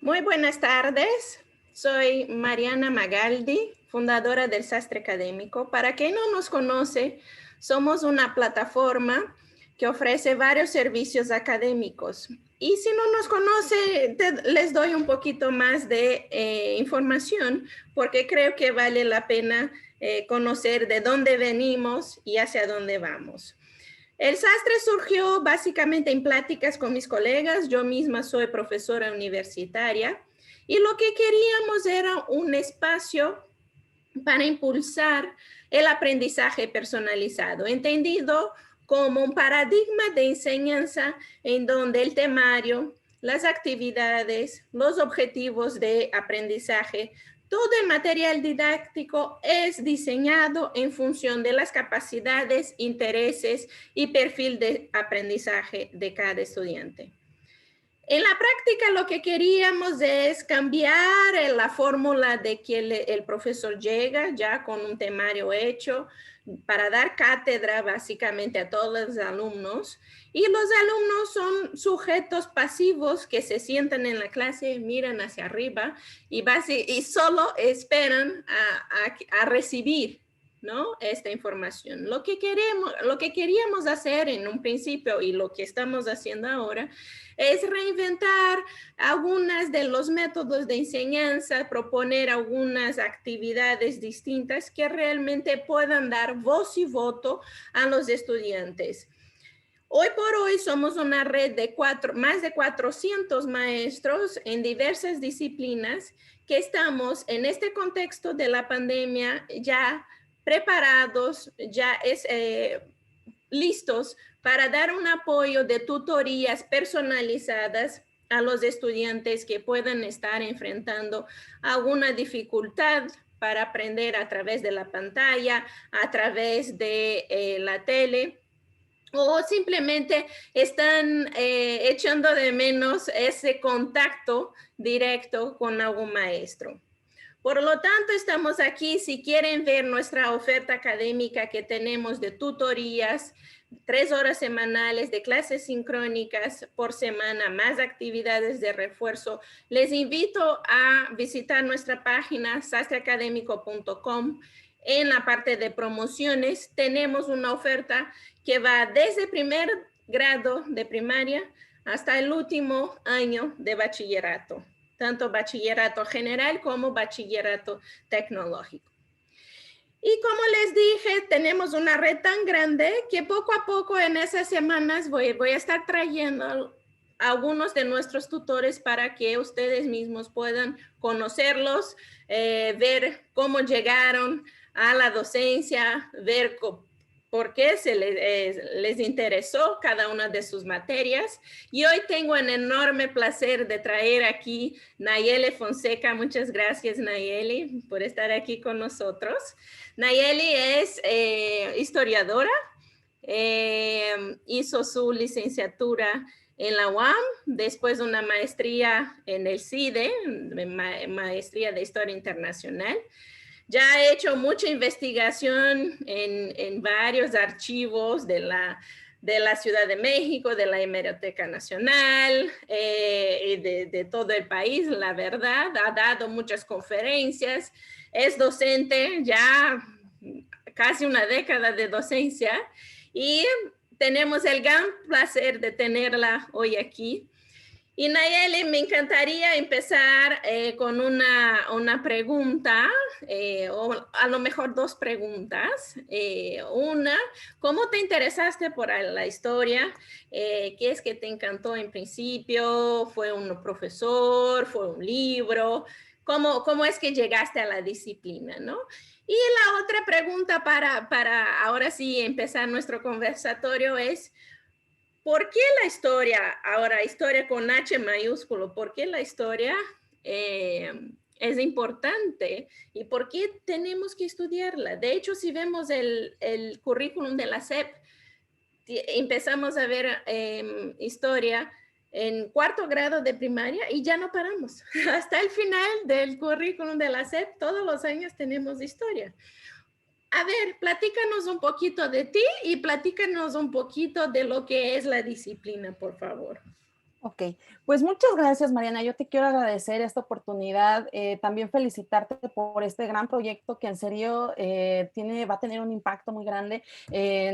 Muy buenas tardes. Soy Mariana Magaldi, fundadora del Sastre Académico. Para quien no nos conoce, somos una plataforma que ofrece varios servicios académicos. Y si no nos conoce, les doy un poquito más de información porque creo que vale la pena conocer de dónde venimos y hacia dónde vamos. El Sastre surgió básicamente en pláticas con mis colegas. Yo misma soy profesora universitaria y lo que queríamos era un espacio para impulsar el aprendizaje personalizado, entendido como un paradigma de enseñanza en donde el temario, las actividades, los objetivos de aprendizaje, todo el material didáctico es diseñado en función de las capacidades, intereses y perfil de aprendizaje de cada estudiante. En la práctica lo que queríamos es cambiar la fórmula de que el profesor llega ya con un temario hecho para dar cátedra básicamente a todos los alumnos, y los alumnos son sujetos pasivos que se sientan en la clase, miran hacia arriba y solo esperan a recibir, ¿no?, esta información. Lo que queríamos hacer en un principio y lo que estamos haciendo ahora es reinventar algunos de los métodos de enseñanza, proponer algunas actividades distintas que realmente puedan dar voz y voto a los estudiantes. Hoy por hoy somos una red de más de 400 maestros en diversas disciplinas que estamos en este contexto de la pandemia ya preparados, ya listos para dar un apoyo de tutorías personalizadas a los estudiantes que puedan estar enfrentando alguna dificultad para aprender a través de la pantalla, a través de la tele, o simplemente están echando de menos ese contacto directo con algún maestro. Por lo tanto, estamos aquí. Si quieren ver nuestra oferta académica que tenemos de tutorías, 3 horas semanales de clases sincrónicas por semana, más actividades de refuerzo, les invito a visitar nuestra página sastreacadémico.com. En la parte de promociones tenemos una oferta que va desde primer grado de primaria hasta el último año de bachillerato, tanto bachillerato general como bachillerato tecnológico. Y como les dije, tenemos una red tan grande que poco a poco en esas semanas voy a estar trayendo algunos de nuestros tutores para que ustedes mismos puedan conocerlos, ver cómo llegaron a la docencia, ver por qué les interesó cada una de sus materias. Y hoy tengo el enorme placer de traer aquí Nayeli Fonseca. Muchas gracias, Nayeli, por estar aquí con nosotros. Nayeli es historiadora, hizo su licenciatura en la UAM, después una maestría en el CIDE, maestría de Historia Internacional. Ya ha hecho mucha investigación en varios archivos de la Ciudad de México, de la Hemeroteca Nacional, de todo el país, la verdad. Ha dado muchas conferencias, es docente, ya casi una década de docencia, y tenemos el gran placer de tenerla hoy aquí. Y Nayeli, me encantaría empezar con una pregunta, o a lo mejor dos preguntas. Una, ¿cómo te interesaste por la historia? ¿Qué es que te encantó en principio? ¿Fue un profesor? ¿Fue un libro? ¿Cómo es que llegaste a la disciplina, no? Y la otra pregunta para ahora sí empezar nuestro conversatorio es, ¿por qué la historia, ahora historia con H mayúsculo, por qué la historia es importante y por qué tenemos que estudiarla? De hecho, si vemos el currículum de la SEP, empezamos a ver historia en 4º grado de primaria y ya no paramos. Hasta el final del currículum de la SEP, todos los años tenemos historia. A ver, platícanos un poquito de ti y platícanos un poquito de lo que es la disciplina, por favor. Ok, pues muchas gracias, Mariana. Yo te quiero agradecer esta oportunidad, también felicitarte por este gran proyecto que en serio va a tener un impacto muy grande.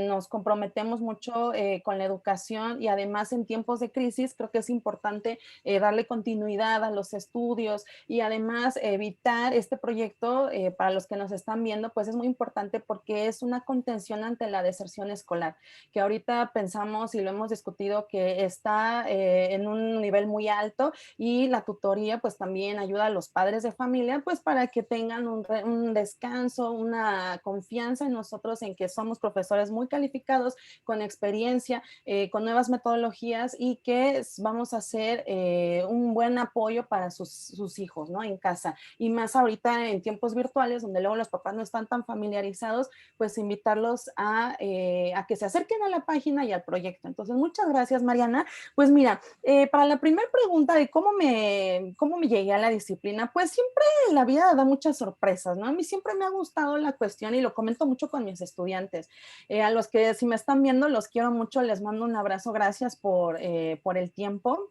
Nos comprometemos mucho con la educación y además en tiempos de crisis creo que es importante darle continuidad a los estudios y además evitar este proyecto para los que nos están viendo, pues es muy importante porque es una contención ante la deserción escolar, que ahorita pensamos y lo hemos discutido que está en un nivel muy alto y la tutoría pues también ayuda a los padres de familia pues para que tengan un descanso, una confianza en nosotros en que somos profesores muy calificados, con experiencia, con nuevas metodologías y que vamos a hacer un buen apoyo para sus hijos, ¿no? En casa. Y más ahorita en tiempos virtuales donde luego los papás no están tan familiarizados, pues invitarlos a que se acerquen a la página y al proyecto. Entonces, muchas gracias, Mariana. Pues mira, para la primera pregunta de cómo me llegué a la disciplina, pues siempre la vida da muchas sorpresas, ¿no? A mí siempre me ha gustado la cuestión y lo comento mucho con mis estudiantes. A los que si me están viendo, los quiero mucho, les mando un abrazo, gracias por el tiempo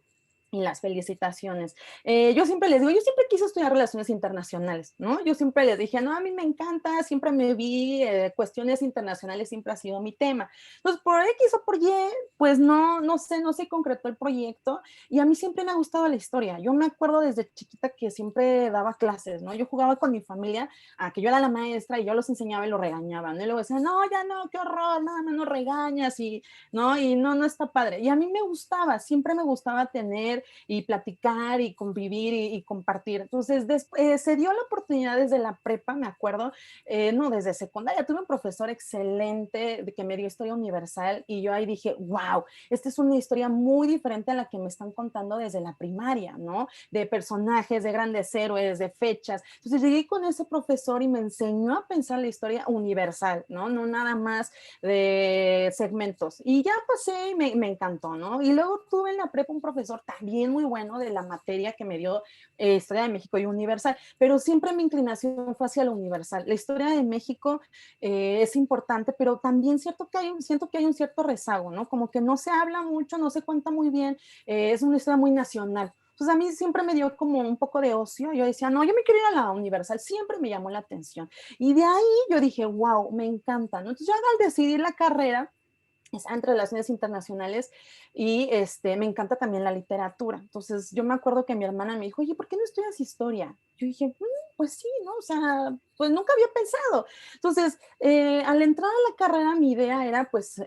y las felicitaciones. Yo siempre les digo, yo siempre quise estudiar relaciones internacionales, ¿no? Yo siempre les dije, no, a mí me encanta, siempre me vi, cuestiones internacionales siempre ha sido mi tema. Entonces, por X o por Y, pues no se concretó el proyecto y a mí siempre me ha gustado la historia. Yo me acuerdo desde chiquita que siempre daba clases, ¿no? Yo jugaba con mi familia a que yo era la maestra y yo los enseñaba y los regañaba, ¿no? Y luego decían, no, ya no, qué horror, nada más no regañas y no está padre. Y a mí me gustaba, siempre me gustaba tener y platicar y convivir y compartir. Entonces, se dio la oportunidad desde la prepa, me acuerdo, no, desde secundaria, tuve un profesor excelente que me dio historia universal y yo ahí dije, wow, esta es una historia muy diferente a la que me están contando desde la primaria, ¿no? De personajes, de grandes héroes, de fechas. Entonces llegué con ese profesor y me enseñó a pensar la historia universal, ¿no? No nada más de segmentos. Y ya pasé y me encantó, ¿no? Y luego tuve en la prepa un profesor también muy bueno de la materia que me dio Historia de México y Universal, pero siempre mi inclinación fue hacia lo universal. La historia de México es importante, pero también siento que hay un cierto rezago, ¿no? Como que no se habla mucho, no se cuenta muy bien, es una historia muy nacional. Entonces a mí siempre me dio como un poco de ocio. Yo decía, no, yo me quiero ir a la Universal, siempre me llamó la atención. Y de ahí yo dije, wow, me encanta, ¿no? Entonces yo al decidir la carrera, entre relaciones internacionales y me encanta también la literatura. Entonces yo me acuerdo que mi hermana me dijo, oye, ¿por qué no estudias historia? Yo dije, pues sí, ¿no? O sea, pues nunca había pensado. Entonces, al entrar a la carrera, mi idea era pues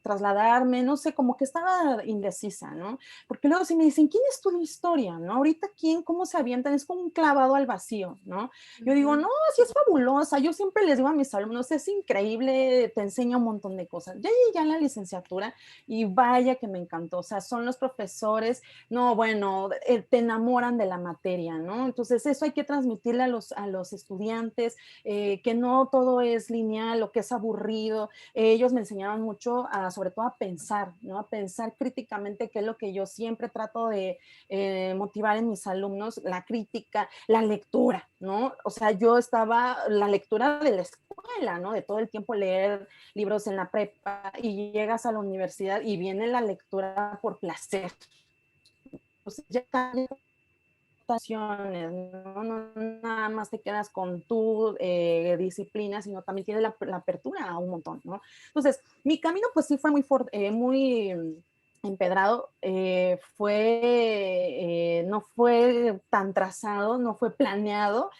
trasladarme, no sé, como que estaba indecisa, ¿no? Porque luego si me dicen, ¿quién estudia historia? ¿No? Ahorita, ¿quién? ¿Cómo se avientan? Es como un clavado al vacío, ¿no? Yo digo, no, sí es fabulosa. Yo siempre les digo a mis alumnos, es increíble, te enseña un montón de cosas. Ya llegué a la licenciatura y vaya que me encantó. O sea, son los profesores, no, bueno, te enamoran de la materia, ¿no? Entonces, eso hay que transmitirle a los estudiantes, que no todo es lineal o que es aburrido. Ellos me enseñaban mucho, sobre todo a pensar, ¿no? A pensar críticamente, que es lo que yo siempre trato de motivar en mis alumnos, la crítica, la lectura, ¿no? O sea, yo estaba, la lectura de la escuela, ¿no? De todo el tiempo leer libros en la prepa y llegas a la universidad y viene la lectura por placer. O sea, ya ¿no? No nada más te quedas con tu disciplina, sino también tienes la apertura a un montón, ¿no? Entonces, mi camino pues sí fue muy empedrado, no fue tan trazado, no fue planeado,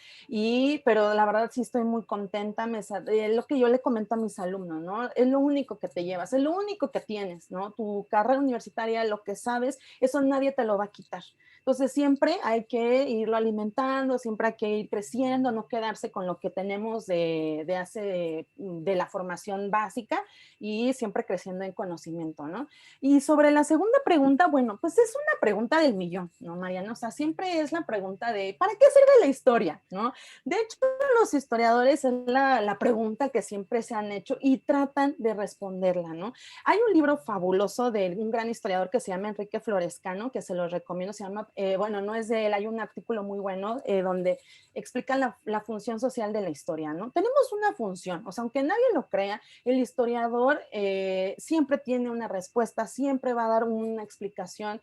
pero la verdad sí estoy muy contenta, lo que yo le comento a mis alumnos, ¿no? Es lo único que te llevas, es lo único que tienes, ¿no? Tu carrera universitaria, lo que sabes, eso nadie te lo va a quitar. Entonces siempre hay que irlo alimentando, siempre hay que ir creciendo, no quedarse con lo que tenemos de la formación básica y siempre creciendo en conocimiento, ¿no? Y sobre la segunda pregunta, bueno, pues es una pregunta del millón, ¿no, Mariana? O sea, siempre es la pregunta de, ¿para qué sirve la historia? ¿No? De hecho, los historiadores es la pregunta que siempre se han hecho y tratan de responderla, ¿no? Hay un libro fabuloso de un gran historiador que se llama Enrique Florescano, que se lo recomiendo, se llama bueno, no es de él, hay un artículo muy bueno donde explica la función social de la historia, ¿no? Tenemos una función, o sea, aunque nadie lo crea, el historiador siempre tiene una respuesta, siempre va a dar una explicación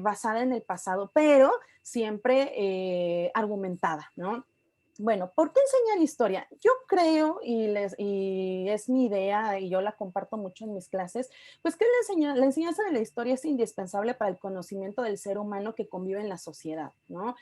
basada en el pasado, pero siempre argumentada, ¿no? Bueno, ¿por qué enseñar historia? Yo creo, y es mi idea, y yo la comparto mucho en mis clases, pues que la enseñanza de la historia es indispensable para el conocimiento del ser humano que convive en la sociedad, ¿no?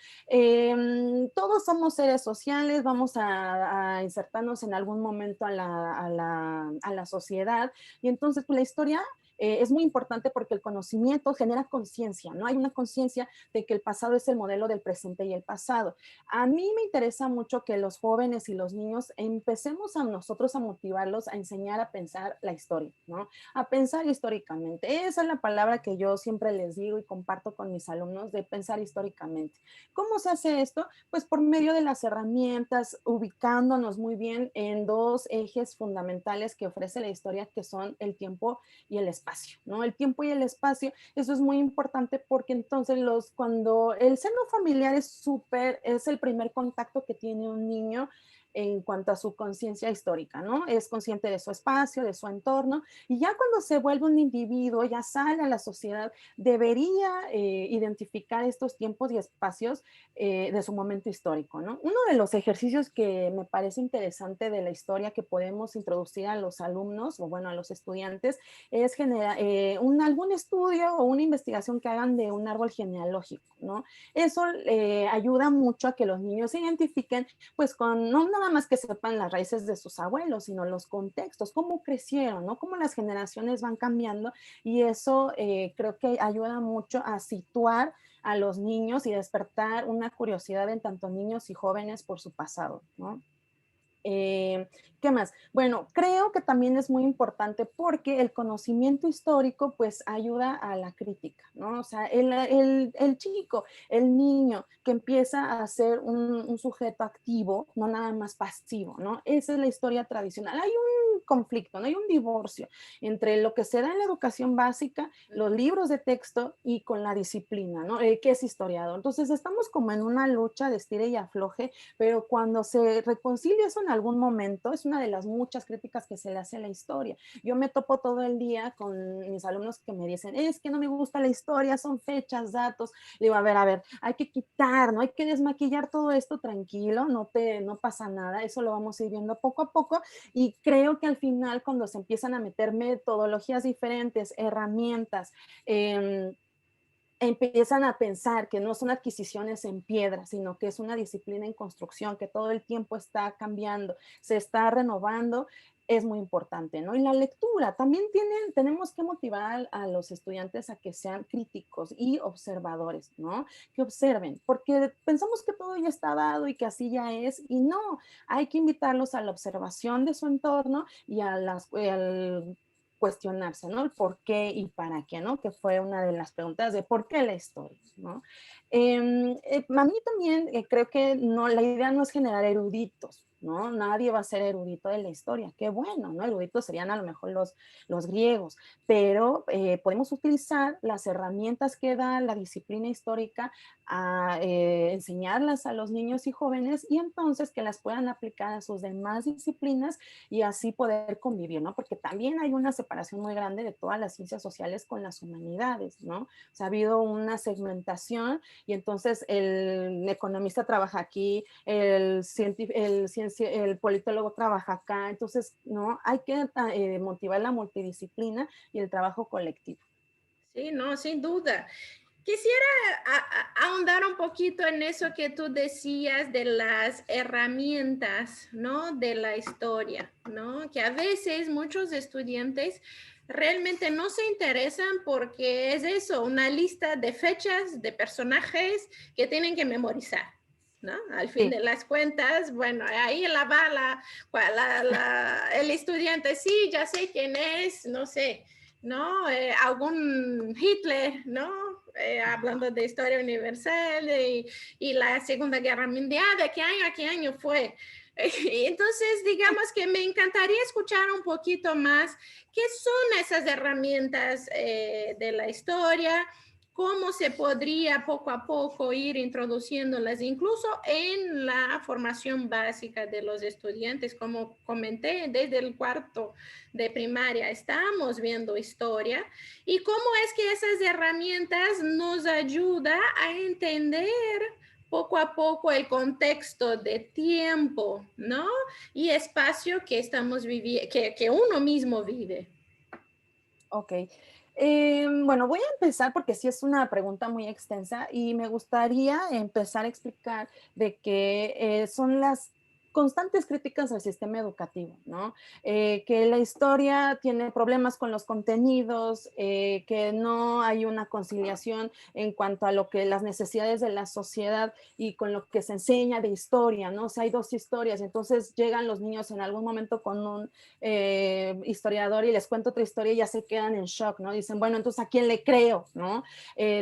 Todos somos seres sociales, vamos a insertarnos en algún momento a la sociedad, y entonces pues, la historia es muy importante porque el conocimiento genera conciencia, ¿no? Hay una conciencia de que el pasado es el modelo del presente y el pasado. A mí me interesa mucho que los jóvenes y los niños empecemos a nosotros a motivarlos a enseñar a pensar la historia, ¿no? A pensar históricamente. Esa es la palabra que yo siempre les digo y comparto con mis alumnos, de pensar históricamente. ¿Cómo se hace esto? Pues por medio de las herramientas, ubicándonos muy bien en dos ejes fundamentales que ofrece la historia, que son el tiempo y el espacio, ¿no? El tiempo y el espacio, eso es muy importante porque entonces cuando el seno familiar es el primer contacto que tiene un niño en cuanto a su conciencia histórica, ¿no? Es consciente de su espacio, de su entorno, y ya cuando se vuelve un individuo, ya sale a la sociedad, debería identificar estos tiempos y espacios de su momento histórico, ¿no? Uno de los ejercicios que me parece interesante de la historia que podemos introducir a los alumnos, o bueno, a los estudiantes, es generar algún estudio o una investigación que hagan de un árbol genealógico, ¿no? Eso ayuda mucho a que los niños se identifiquen, pues no nada más que sepan las raíces de sus abuelos, sino los contextos, cómo crecieron, ¿no? Cómo las generaciones van cambiando, y eso creo que ayuda mucho a situar a los niños y despertar una curiosidad en tanto niños y jóvenes por su pasado, ¿no? ¿Qué más? Bueno, creo que también es muy importante porque el conocimiento histórico pues ayuda a la crítica, ¿no? O sea, el chico, el niño que empieza a ser un sujeto activo, no nada más pasivo, ¿no? Esa es la historia tradicional. Hay un conflicto, ¿no? Hay un divorcio entre lo que se da en la educación básica, los libros de texto y con la disciplina, ¿no? Que es historiador. Entonces estamos como en una lucha de estira y afloje, pero cuando se reconcilia eso en algún momento, es una de las muchas críticas que se le hace a la historia. Yo me topo todo el día con mis alumnos que me dicen, es que no me gusta la historia, son fechas, datos. Le digo, a ver, hay que quitar, ¿no? Hay que desmaquillar todo esto, tranquilo, no pasa nada, eso lo vamos a ir viendo poco a poco, y creo que al final cuando se empiezan a meter metodologías diferentes, herramientas, empiezan a pensar que no son adquisiciones en piedra, sino que es una disciplina en construcción, que todo el tiempo está cambiando, se está renovando, es muy importante, ¿no? Y la lectura, también tenemos que motivar a los estudiantes a que sean críticos y observadores, ¿no? Que observen, porque pensamos que todo ya está dado y que así ya es, y no, hay que invitarlos a la observación de su entorno y al cuestionarse, ¿no? El por qué y para qué, ¿no? Que fue una de las preguntas de por qué la historia, ¿no? A mí también creo que no, la idea no es generar eruditos, ¿no? Nadie va a ser erudito de la historia, qué bueno, ¿no? Eruditos serían a lo mejor los griegos, pero podemos utilizar las herramientas que da la disciplina histórica a enseñarlas a los niños y jóvenes, y entonces que las puedan aplicar a sus demás disciplinas y así poder convivir, ¿no? Porque también hay una separación muy grande de todas las ciencias sociales con las humanidades, ¿no? O sea, ha habido una segmentación, y entonces el economista trabaja aquí, el politólogo trabaja acá, entonces, ¿no? Hay que motivar la multidisciplina y el trabajo colectivo. Sí, no, sin duda. Quisiera ahondar un poquito en eso que tú decías de las herramientas, ¿no? De la historia, ¿no? Que a veces muchos estudiantes realmente no se interesan porque es eso, una lista de fechas, de personajes que tienen que memorizar, ¿no? Al fin Sí. de las cuentas, bueno, ahí la va el estudiante, sí, ya sé quién es, no sé, ¿no? Algún Hitler, ¿no? Hablando de historia universal y la Segunda Guerra Mundial, ¿de qué año fue? Entonces, digamos que me encantaría escuchar un poquito más qué son esas herramientas de la historia cómo se podría poco a poco ir introduciéndolas, incluso en la formación básica de los estudiantes. Como comenté, desde el cuarto de primaria estamos viendo historia y cómo es que esas herramientas nos ayudan a entender poco a poco el contexto de tiempo, ¿no? Y espacio que estamos viviendo, que uno mismo vive. Ok. Bueno, voy a empezar porque sí es una pregunta muy extensa y me gustaría empezar a explicar de que son las constantes críticas al sistema educativo, ¿no? Que la historia tiene problemas con los contenidos, que no hay una conciliación en cuanto a lo que las necesidades de la sociedad y con lo que se enseña de historia, ¿no? O sea, hay dos historias, entonces llegan los niños en algún momento con un historiador y les cuento otra historia y ya se quedan en shock, ¿no? Dicen, bueno, entonces ¿a quién le creo, no?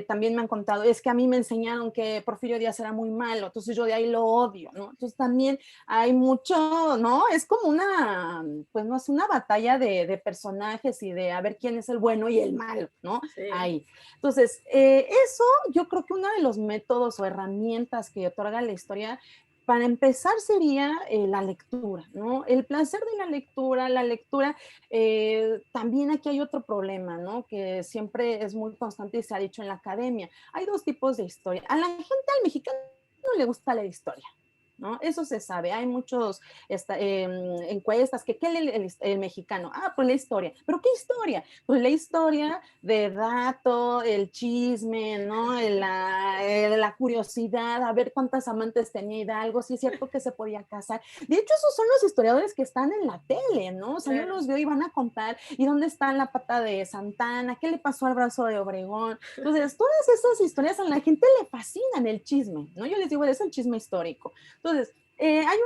También me han contado, es que a mí me enseñaron que Porfirio Díaz era muy malo, entonces yo de ahí lo odio, ¿no? Entonces también hay mucho, ¿no? Es como una, pues no es una batalla de personajes y de a ver quién es el bueno y el malo, ¿no? Sí. Ahí. Entonces, eso yo creo que uno de los métodos o herramientas que otorga la historia para empezar sería la lectura, ¿no? El placer de la lectura, también aquí hay otro problema, ¿no? Que siempre es muy constante y se ha dicho en la academia. Hay dos tipos de historia. A la gente, al mexicano, no le gusta la historia. ¿No? Eso se sabe, hay muchos encuestas que ¿qué lee el mexicano? Ah, pues la historia, pero ¿qué historia? Pues la historia de dato, el chisme, ¿no? La curiosidad, a ver cuántas amantes tenía Hidalgo, si es cierto que se podía casar. De hecho, esos son los historiadores que están en la tele, ¿no? O sea, yo Claro. los veo y van a contar, ¿y dónde está la pata de Santana? ¿Qué le pasó al brazo de Obregón? Entonces, todas esas historias a la gente le fascinan el chisme, ¿no? Yo les digo, es el chisme histórico. Entonces, hay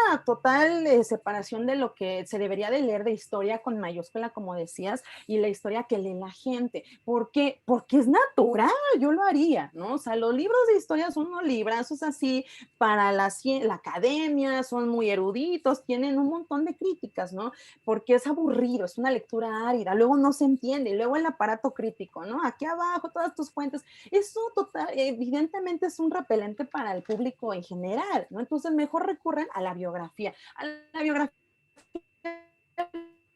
una total separación de lo que se debería de leer de historia con mayúscula, como decías, y la historia que lee la gente. ¿Por qué? Porque es natural, yo lo haría, ¿no? O sea, los libros de historia son unos librazos así para la academia, son muy eruditos, tienen un montón de críticas, ¿no? Porque es aburrido, es una lectura árida, luego no se entiende, y luego el aparato crítico, ¿no? Aquí abajo, todas tus fuentes, eso total, evidentemente es un repelente para el público en general, ¿no? Entonces mejor recurren a la biografía. A la biografía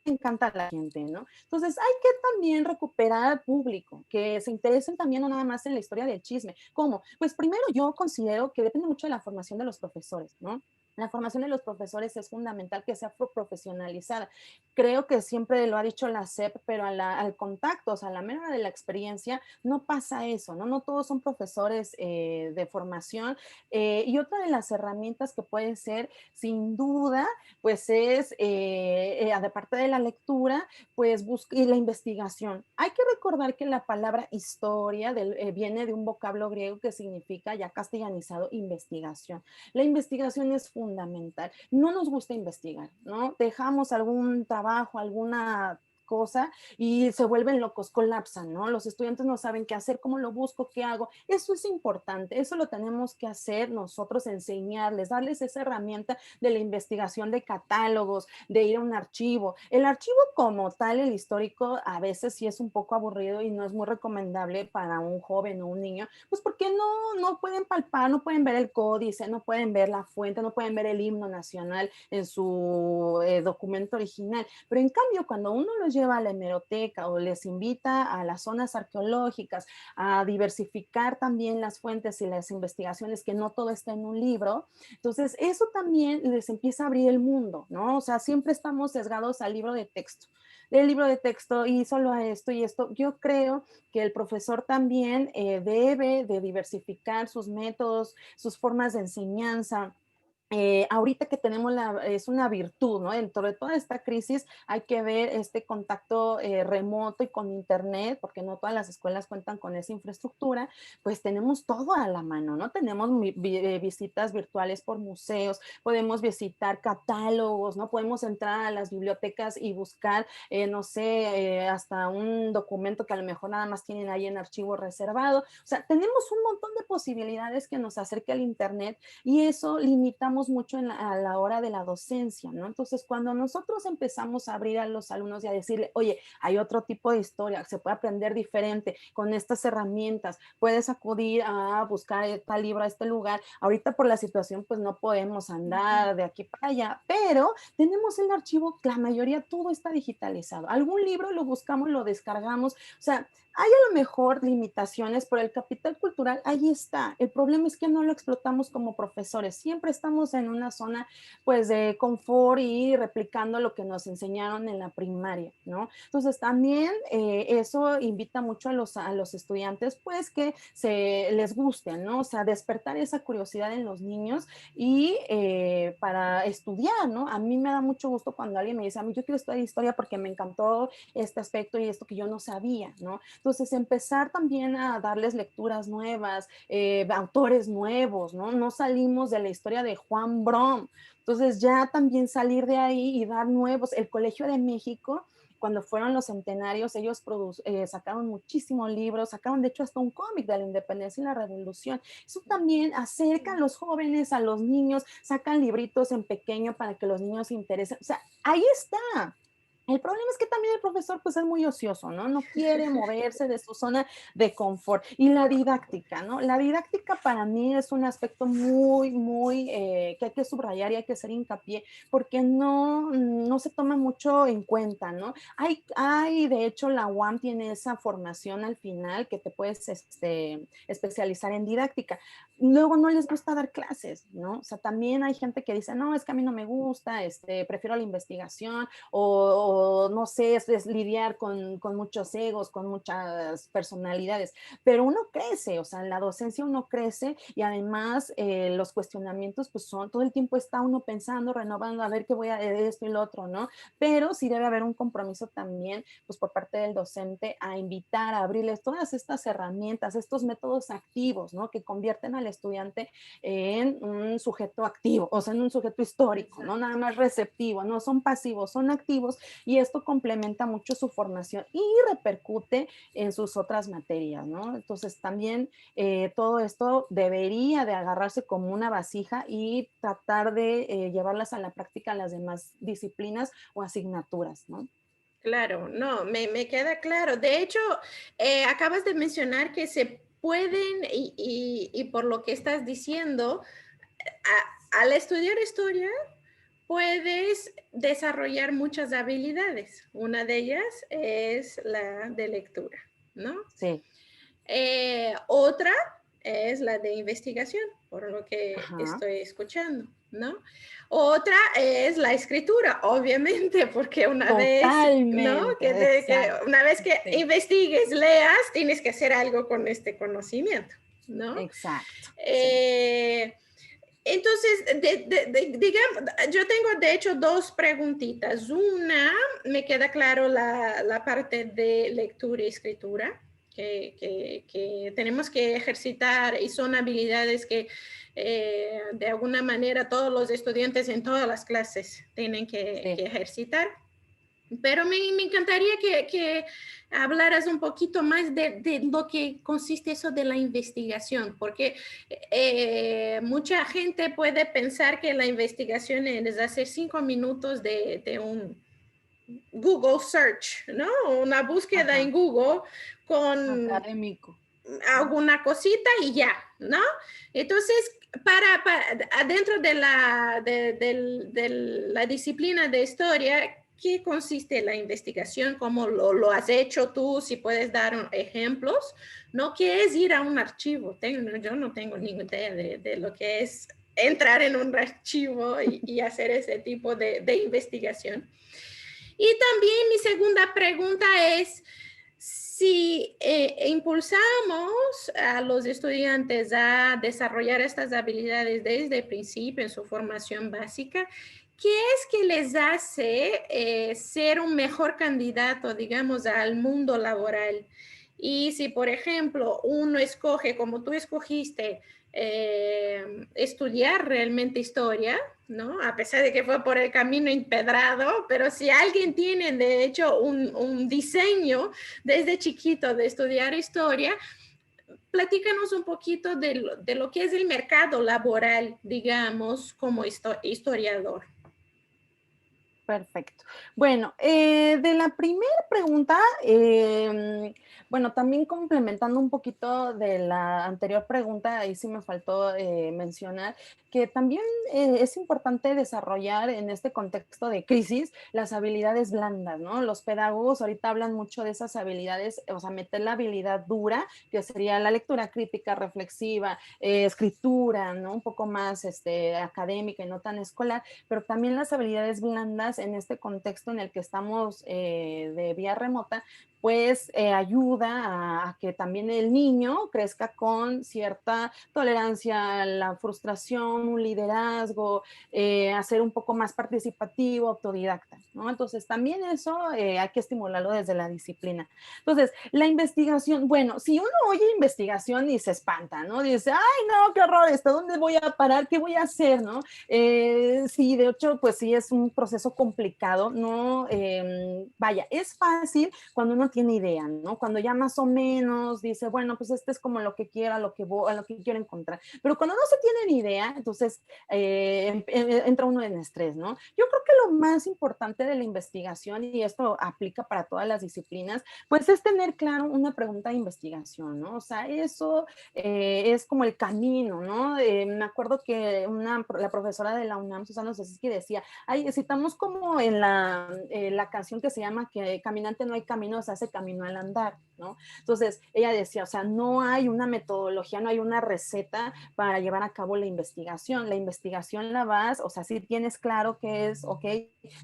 le encanta a la gente, ¿no? Entonces hay que también recuperar al público, que se interesen también no nada más en la historia del chisme. ¿Cómo? Pues primero yo considero que depende mucho de la formación de los profesores, ¿no? La formación de los profesores es fundamental que sea profesionalizada. Creo que siempre lo ha dicho la SEP, pero al contacto, o sea, a la mera de la experiencia, no pasa eso, ¿no? No todos son profesores de formación. Y otra de las herramientas que puede ser, sin duda, pues es, aparte de la lectura, pues y la investigación. Hay que recordar que la palabra historia viene de un vocablo griego que significa, ya castellanizado, investigación. La investigación es fundamental. No nos gusta investigar, ¿no? Dejamos algún trabajo, alguna cosa y se vuelven locos, colapsan, ¿no? Los estudiantes no saben qué hacer, cómo lo busco, qué hago. Eso es importante, eso lo tenemos que hacer nosotros, enseñarles, darles esa herramienta de la investigación de catálogos, de ir a un archivo. El archivo como tal, el histórico, a veces sí es un poco aburrido y no es muy recomendable para un joven o un niño, pues porque no pueden palpar, no pueden ver el códice, no pueden ver la fuente, no pueden ver el himno nacional en su documento original. Pero en cambio, cuando uno los lleva a la hemeroteca o les invita a las zonas arqueológicas, a diversificar también las fuentes y las investigaciones, que no todo está en un libro, entonces eso también les empieza a abrir el mundo, ¿no? O sea, siempre estamos sesgados al libro de texto, del libro de texto y solo a esto y esto. Yo creo que el profesor también debe de diversificar sus métodos, sus formas de enseñanza. Ahorita que tenemos es una virtud, ¿no? Dentro de toda esta crisis hay que ver este contacto remoto y con internet, porque no todas las escuelas cuentan con esa infraestructura, pues tenemos todo a la mano, ¿no? Tenemos visitas virtuales por museos, podemos visitar catálogos, ¿no? Podemos entrar a las bibliotecas y buscar, no sé, hasta un documento que a lo mejor nada más tienen ahí en archivo reservado. O sea, tenemos un montón de posibilidades que nos acerque al internet y eso limitamos pensamos mucho a la hora de la docencia, ¿no? Entonces, cuando nosotros empezamos a abrir a los alumnos y a decirle, oye, hay otro tipo de historia, se puede aprender diferente con estas herramientas, puedes acudir a buscar tal libro a este lugar. Ahorita por la situación, pues no podemos andar de aquí para allá, pero tenemos el archivo, la mayoría todo está digitalizado. Algún libro lo buscamos, lo descargamos, o sea, hay a lo mejor limitaciones, pero el capital cultural ahí está. El problema es que no lo explotamos como profesores. Siempre estamos en una zona pues de confort y replicando lo que nos enseñaron en la primaria, ¿no? Entonces también eso invita mucho a los estudiantes pues que se les guste, ¿no? O sea, despertar esa curiosidad en los niños y para estudiar, ¿no? A mí me da mucho gusto cuando alguien me dice, a mí yo quiero estudiar historia porque me encantó este aspecto y esto que yo no sabía, ¿no? Entonces, empezar también a darles lecturas nuevas, autores nuevos, ¿no? No salimos de la historia de Juan Brom. Entonces, ya también salir de ahí y dar nuevos. El Colegio de México, cuando fueron los centenarios, ellos sacaron muchísimos libros, sacaron de hecho hasta un cómic de la independencia y la revolución. Eso también acerca a los jóvenes, a los niños, sacan libritos en pequeño para que los niños se interesen. O sea, ahí está. El problema es que también el profesor pues es muy ocioso, ¿no? No quiere moverse de su zona de confort. Y la didáctica, ¿no? La didáctica para mí es un aspecto muy, que hay que subrayar y hay que hacer hincapié porque no se toma mucho en cuenta, ¿no? De hecho, la UAM tiene esa formación al final que te puedes especializar en didáctica. Luego no les gusta dar clases, ¿no? O sea, también hay gente que dice, no, es que a mí no me gusta, prefiero la investigación o no sé, es lidiar con muchos egos, con muchas personalidades, pero uno crece, o sea, en la docencia uno crece y además los cuestionamientos pues son, todo el tiempo está uno pensando, renovando, a ver qué voy a de esto y lo otro, ¿no? Pero sí debe haber un compromiso también pues por parte del docente a invitar, a abrirles todas estas herramientas, estos métodos activos, ¿no? Que convierten al estudiante en un sujeto activo, o sea, en un sujeto histórico, ¿no? Nada más receptivo, no son pasivos, son activos y esto complementa mucho su formación y repercute en sus otras materias, ¿no? Entonces también todo esto debería de agarrarse como una vasija y tratar de llevarlas a la práctica a las demás disciplinas o asignaturas, ¿no? Claro, no, me queda claro. De hecho, acabas de mencionar que se pueden, y por lo que estás diciendo, al estudiar historia, puedes desarrollar muchas habilidades. Una de ellas es la de lectura, ¿no? Sí. Otra es la de investigación, por lo que Ajá. estoy escuchando, ¿no? Otra es la escritura, obviamente, porque una vez, ¿no? Totalmente, Que exacto. una vez que Sí, investigues, leas, tienes que hacer algo con este conocimiento, ¿no? exacto. Sí. Entonces, digamos, yo tengo de hecho dos preguntitas. Una, me queda claro la parte de lectura y escritura, que tenemos que ejercitar y son habilidades que de alguna manera todos los estudiantes en todas las clases tienen que Sí. ejercitar. Pero me encantaría que hablaras un poquito más de lo que consiste eso de la investigación, porque mucha gente puede pensar que la investigación es hacer 5 minutos de un Google search, ¿no? Una búsqueda en Ajá. Google con Académico. alguna cosita y ya, ¿no? Entonces, adentro de la disciplina de historia, ¿qué consiste la investigación? ¿Cómo lo has hecho tú? Si puedes dar ejemplos, ¿no? ¿Qué es ir a un archivo? Yo no tengo ninguna idea de lo que es entrar en un archivo y hacer ese tipo de investigación. Y también mi segunda pregunta es, si impulsamos a los estudiantes a desarrollar estas habilidades desde el principio en su formación básica, ¿qué es que les hace ser un mejor candidato, digamos, al mundo laboral? Y si, por ejemplo, uno escoge, como tú escogiste, estudiar realmente historia, ¿no? A pesar de que fue por el camino empedrado, pero si alguien tiene, de hecho, un diseño desde chiquito de estudiar historia, platícanos un poquito de lo que es el mercado laboral, digamos, como historiador. Perfecto. Bueno, de la primera pregunta, bueno, también complementando un poquito de la anterior pregunta, ahí sí me faltó mencionar que también es importante desarrollar en este contexto de crisis las habilidades blandas, ¿no? Los pedagogos ahorita hablan mucho de esas habilidades, o sea, meter la habilidad dura, que sería la lectura crítica, reflexiva, escritura, ¿no? Un poco más académica y no tan escolar, pero también las habilidades blandas en este contexto en el que estamos de vía remota, pues ayuda a que también el niño crezca con cierta tolerancia a la frustración, un liderazgo, a ser un poco más participativo, autodidacta, ¿no? Entonces también eso hay que estimularlo desde la disciplina. Entonces, la investigación, bueno, si uno oye investigación y se espanta, ¿no? Dice, ay, no, qué horror, ¿hasta dónde voy a parar? ¿Qué voy a hacer? ¿No? Sí, de hecho, pues sí, es un proceso complicado, ¿no? Vaya, es fácil cuando uno tiene idea, ¿no? Cuando ya más o menos dice, bueno, pues este es como lo que quiero, a lo que quiero encontrar. Pero cuando no se tiene ni idea, entonces entra uno en estrés, ¿no? Yo creo que lo más importante de la investigación, y esto aplica para todas las disciplinas, pues es tener claro una pregunta de investigación, ¿no? O sea, eso es como el camino, ¿no? Me acuerdo que la profesora de la UNAM, Susana Sosisky, decía, ay, citamos como en la canción que se llama que caminante no hay camino, se hace camino al andar, ¿no? Entonces, ella decía, o sea, no hay una metodología, no hay una receta para llevar a cabo la investigación la vas, o sea, sí tienes claro que es, ok,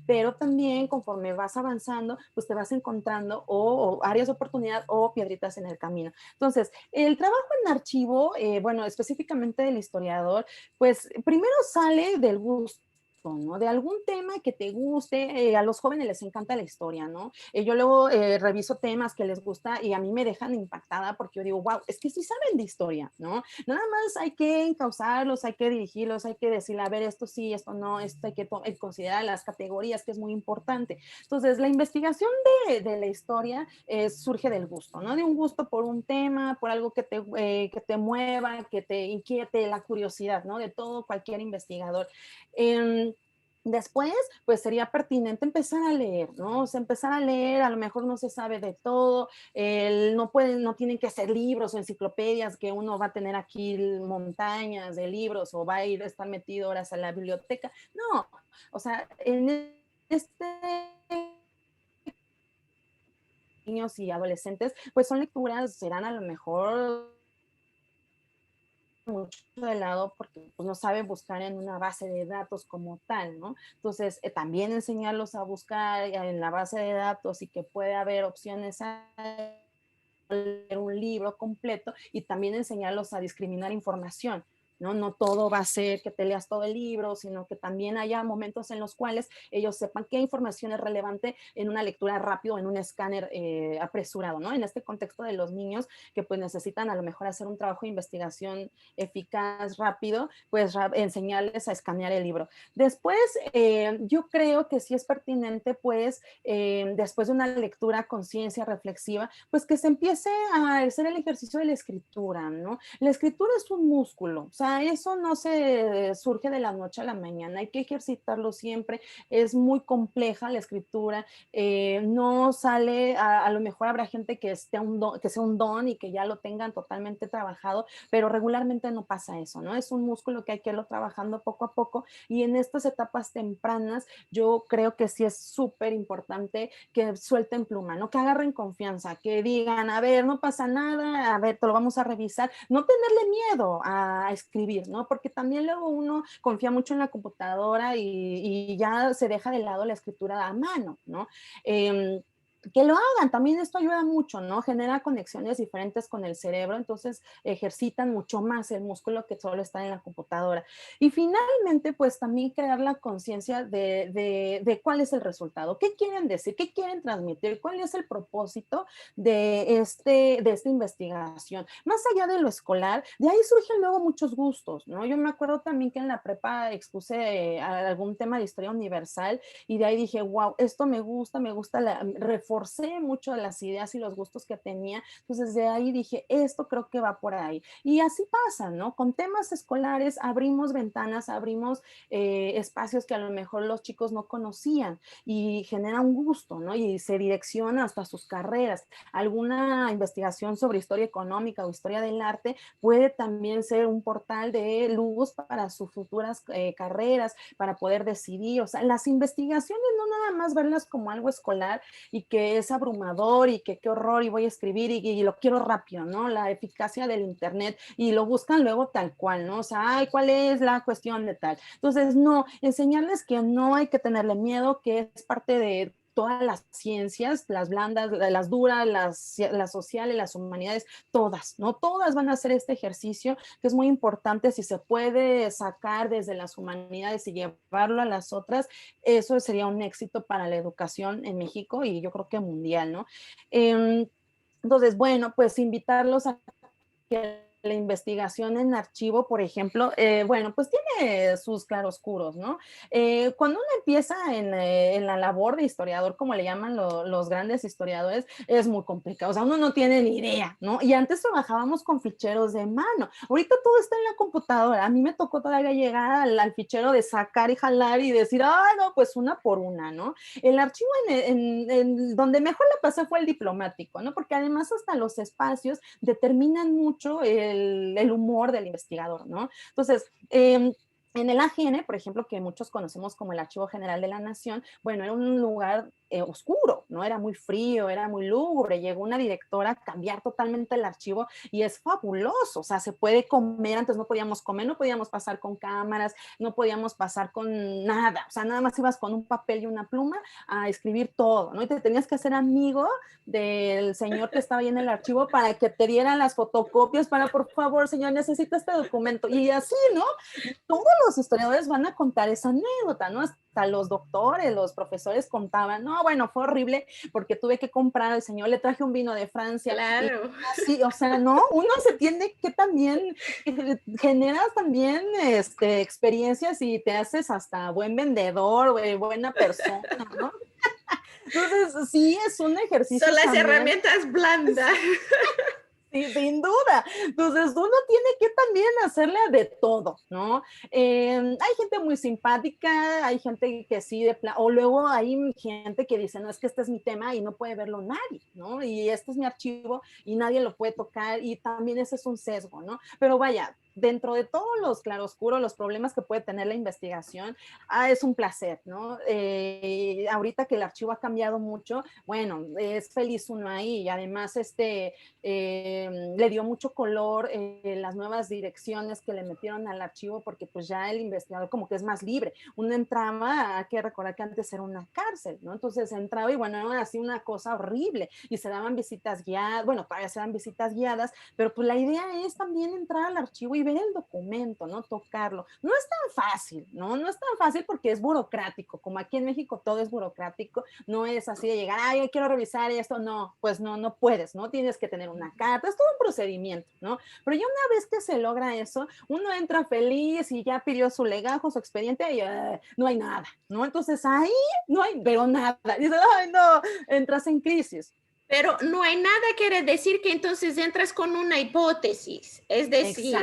pero también conforme vas avanzando, pues te vas encontrando o áreas de oportunidad o piedritas en el camino. Entonces, el trabajo en archivo, bueno, específicamente del historiador, pues primero sale del gusto, ¿no? De algún tema que te guste, a los jóvenes les encanta la historia, ¿no? Yo luego reviso temas que les gusta y a mí me dejan impactada porque yo digo, wow, es que sí saben de historia, ¿no? Nada más hay que encauzarlos, hay que dirigirlos, hay que decirle, a ver, esto sí, esto no, esto hay que considerar las categorías, que es muy importante. Entonces, la investigación de la historia surge del gusto, ¿no? De un gusto por un tema, por algo que te mueva, que te inquiete, la curiosidad, ¿no? De todo cualquier investigador. Después, pues sería pertinente empezar a leer, ¿no? O sea, empezar a leer, a lo mejor no se sabe de todo, no tienen que ser libros o enciclopedias que uno va a tener aquí montañas de libros o va a ir a estar metido horas a la biblioteca. No, o sea, en este niños y adolescentes, pues son lecturas, serán a lo mejor mucho de lado porque pues, no saben buscar en una base de datos como tal, ¿no? Entonces, también enseñarlos a buscar en la base de datos y que puede haber opciones a leer un libro completo y también enseñarlos a discriminar información. ¿No? No todo va a ser que te leas todo el libro, sino que también haya momentos en los cuales ellos sepan qué información es relevante en una lectura rápido, en un escáner apresurado, ¿no? En este contexto de los niños que pues necesitan a lo mejor hacer un trabajo de investigación eficaz, rápido, pues enseñarles a escanear el libro. Después, yo creo que sí es pertinente, pues, después de una lectura conciencia reflexiva, pues que se empiece a hacer el ejercicio de la escritura, ¿no? La escritura es un músculo, o sea, eso no se surge de la noche a la mañana, hay que ejercitarlo siempre, es muy compleja la escritura, no sale, a lo mejor habrá gente que sea un don y que ya lo tengan totalmente trabajado, pero regularmente no pasa eso, ¿no? Es un músculo que hay que irlo trabajando poco a poco y en estas etapas tempranas yo creo que sí es súper importante que suelten pluma, ¿no? Que agarren confianza, que digan, a ver, no pasa nada, a ver, te lo vamos a revisar, no tenerle miedo a escribir, ¿no? Porque también luego uno confía mucho en la computadora y ya se deja de lado la escritura a mano, ¿no? Que lo hagan, también esto ayuda mucho, ¿no? Genera conexiones diferentes con el cerebro, entonces ejercitan mucho más el músculo que solo está en la computadora. Y finalmente, pues también crear la conciencia de cuál es el resultado, qué quieren decir, qué quieren transmitir, cuál es el propósito de esta investigación. Más allá de lo escolar, de ahí surgen luego muchos gustos, ¿no? Yo me acuerdo también que en la prepa expuse algún tema de historia universal y de ahí dije, wow, esto me gusta la reforma reforcé mucho las ideas y los gustos que tenía. Entonces de ahí dije, esto creo que va por ahí. Y así pasa, ¿no? Con temas escolares abrimos ventanas, abrimos espacios que a lo mejor los chicos no conocían y genera un gusto, ¿no? Y se direcciona hasta sus carreras. Alguna investigación sobre historia económica o historia del arte puede también ser un portal de luz para sus futuras carreras, para poder decidir. O sea, las investigaciones no nada más verlas como algo escolar y que es abrumador y que qué horror y voy a escribir y lo quiero rápido, ¿no? La eficacia del internet y lo buscan luego tal cual, ¿no? O sea, ay, ¿cuál es la cuestión de tal? Entonces, no, enseñarles que no hay que tenerle miedo, que es parte de todas las ciencias, las blandas, las duras, las sociales, las humanidades, todas, ¿no? Todas van a hacer este ejercicio que es muy importante si se puede sacar desde las humanidades y llevarlo a las otras, eso sería un éxito para la educación en México y yo creo que mundial, ¿no? Entonces, bueno, pues invitarlos a que la investigación en archivo, por ejemplo, bueno, pues tiene sus claroscuros, ¿no? Cuando uno empieza en la labor de historiador, como le llaman los grandes historiadores, es muy complicado, o sea, uno no tiene ni idea, ¿no? Y antes trabajábamos con ficheros de mano, ahorita todo está en la computadora, a mí me tocó todavía llegar al fichero de sacar y jalar y decir, ah, no, pues una por una, ¿no? El archivo donde mejor la pasé fue el diplomático, ¿no? Porque además hasta los espacios determinan mucho el humor del investigador, ¿no? Entonces, en el AGN, por ejemplo, que muchos conocemos como el Archivo General de la Nación, bueno, era un lugar oscuro, ¿no? Era muy frío, era muy lúgubre. Llegó una directora a cambiar totalmente el archivo y es fabuloso. O sea, se puede comer, antes no podíamos comer, no podíamos pasar con cámaras, no podíamos pasar con nada. O sea, nada más ibas con un papel y una pluma a escribir todo, ¿no? Y te tenías que hacer amigo del señor que estaba ahí en el archivo para que te dieran las fotocopias para, por favor, señor, necesito este documento. Y así, ¿no? Todos los historiadores van a contar esa anécdota, ¿no? Hasta los doctores, los profesores contaban, no, bueno, fue horrible porque tuve que comprar al señor, le traje un vino de Francia. Claro. Y así, o sea, ¿no? Uno se tiene que también, generas también experiencias y te haces hasta buen vendedor, buena persona, ¿no? Entonces, sí, es un ejercicio. Son las también. herramientas blandas. Sí, sin duda. Entonces, uno tiene que también hacerle de todo, ¿no? Hay gente muy simpática, hay gente que sí, o luego hay gente que dice, no, es que este es mi tema y no puede verlo nadie, ¿no? Y este es mi archivo y nadie lo puede tocar y también ese es un sesgo, ¿no? Pero vaya, dentro de todos los claroscuros, los problemas que puede tener la investigación, es un placer, ¿no? Ahorita que el archivo ha cambiado mucho, bueno, es feliz uno ahí y además le dio mucho color las nuevas direcciones que le metieron al archivo porque pues ya el investigador como que es más libre. Uno entraba, hay que recordar que antes era una cárcel, ¿no? Entonces entraba y bueno, era así una cosa horrible y se daban visitas guiadas, bueno, todavía se dan visitas guiadas, pero pues la idea es también entrar al archivo y ver el documento, ¿no? Tocarlo. No es tan fácil, ¿no? No es tan fácil porque es burocrático, como aquí en México todo es burocrático, no es así de llegar, ay, quiero revisar esto, no, pues no, no puedes, ¿no? Tienes que tener una carta, es todo un procedimiento, ¿no? Pero ya una vez que se logra eso, uno entra feliz y ya pidió su legajo, su expediente y no hay nada, ¿no? Entonces ahí no hay, pero nada. Dices, ay, no, entras en crisis. Pero no hay nada quiere decir que entonces entras con una hipótesis. Es decir,